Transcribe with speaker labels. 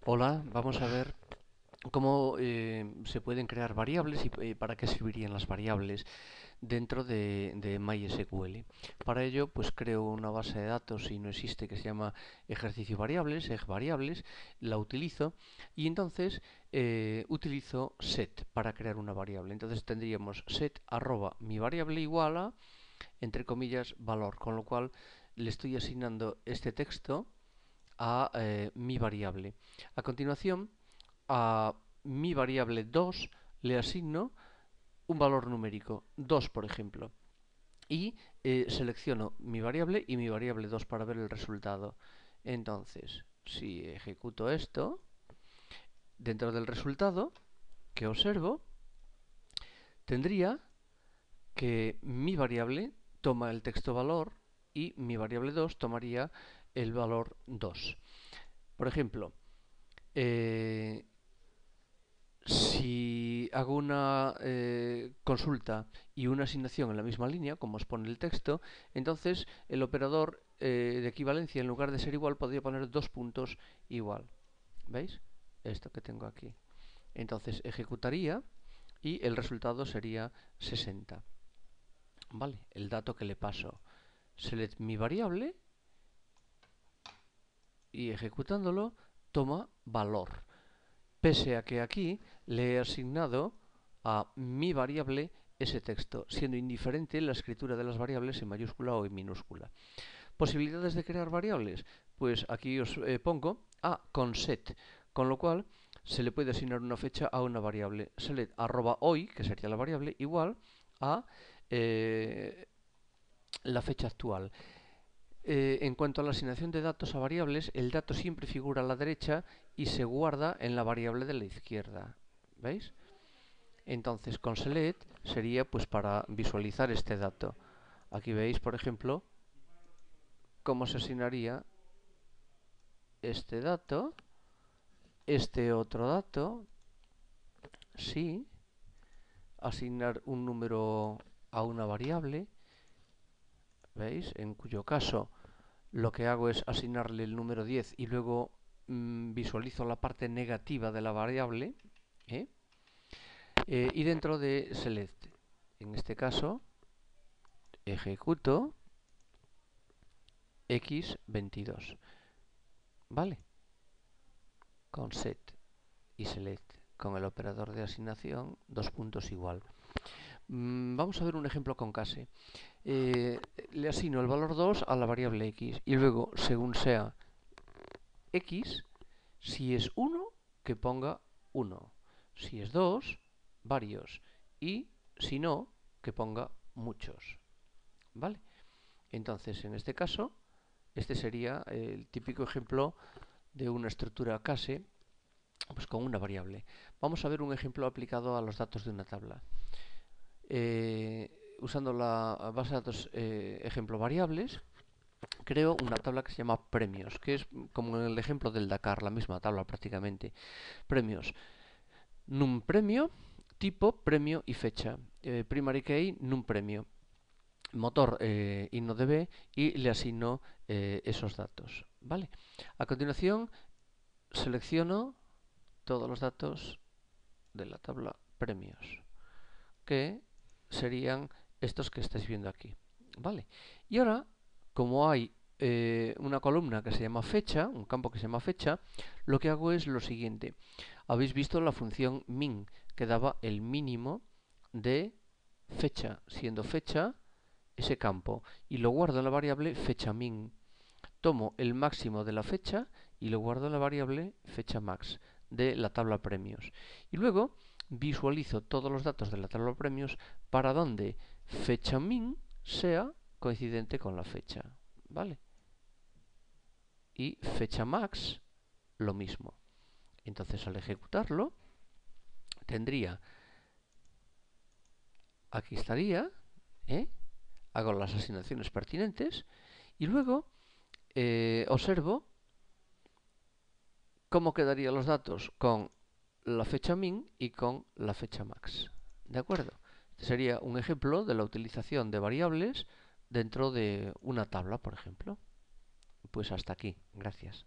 Speaker 1: Hola, vamos a ver cómo se pueden crear variables y para qué servirían las variables dentro de MySQL. Para ello, pues creo una base de datos, si no existe, que se llama ejercicio variables, variables, la utilizo y entonces utilizo set para crear una variable. Entonces tendríamos set arroba mi variable igual a, entre comillas, valor, con lo cual le estoy asignando este texto a mi variable. A continuación, a mi variable 2 le asigno un valor numérico, 2 por ejemplo, y selecciono mi variable y mi variable 2 para ver el resultado. Entonces, si ejecuto esto, dentro del resultado que observo, tendría que mi variable toma el texto valor y mi variable 2 tomaría el valor 2. Por ejemplo, si hago una consulta y una asignación en la misma línea, como os pone el texto, entonces el operador de equivalencia, en lugar de ser igual, podría poner dos puntos igual. ¿Veis? Esto que tengo aquí. Entonces ejecutaría y el resultado sería 60. ¿Vale? El dato que le paso. Select mi variable y ejecutándolo toma valor. Pese a que aquí le he asignado a mi variable ese texto, siendo indiferente la escritura de las variables en mayúscula o en minúscula. ¿Posibilidades de crear variables? Pues aquí os pongo a con set, con lo cual se le puede asignar una fecha a una variable. Select arroba hoy, que sería la variable, igual a la fecha actual. En cuanto a la asignación de datos a variables, el dato siempre figura a la derecha y se guarda en la variable de la izquierda. ¿Veis? Entonces con select sería pues para visualizar este dato. Aquí veis, por ejemplo, cómo se asignaría este dato, este otro dato, sí, asignar un número a una variable, ¿veis? En cuyo caso lo que hago es asignarle el número 10 y luego visualizo la parte negativa de la variable, ¿eh? Y dentro de select, en este caso, ejecuto x22, ¿vale? Con set y select, con el operador de asignación, dos puntos igual. Vamos a ver un ejemplo con case. Le asigno el valor 2 a la variable x y luego, según sea x, si es 1, que ponga 1. Si es 2, varios. Y si no, que ponga muchos. ¿Vale? Entonces, en este caso, este sería el típico ejemplo de una estructura case pues con una variable. Vamos a ver un ejemplo aplicado a los datos de una tabla. Usando la base de datos ejemplo variables, creo una tabla que se llama premios, que es como el ejemplo del Dakar, la misma tabla prácticamente. Premios. Num premio, tipo, premio y fecha. Primary key, num premio. Motor InnoDB y le asigno esos datos. ¿Vale? A continuación, selecciono todos los datos de la tabla premios, que serían estos que estáis viendo aquí. ¿Vale? Y ahora, como hay una columna que se llama fecha, un campo que se llama fecha, lo que hago es lo siguiente. Habéis visto la función min, que daba el mínimo de fecha, siendo fecha ese campo, y lo guardo en la variable fecha min. Tomo el máximo de la fecha y lo guardo en la variable fecha max de la tabla premios. Y luego visualizo todos los datos de la tabla premios para donde fecha min sea coincidente con la fecha. ¿Vale? Y fecha max lo mismo. Entonces al ejecutarlo tendría, aquí estaría, hago las asignaciones pertinentes y luego observo cómo quedarían los datos con la fecha min y con la fecha max. ¿De acuerdo? Este sería un ejemplo de la utilización de variables dentro de una tabla, por ejemplo. Pues hasta aquí. Gracias.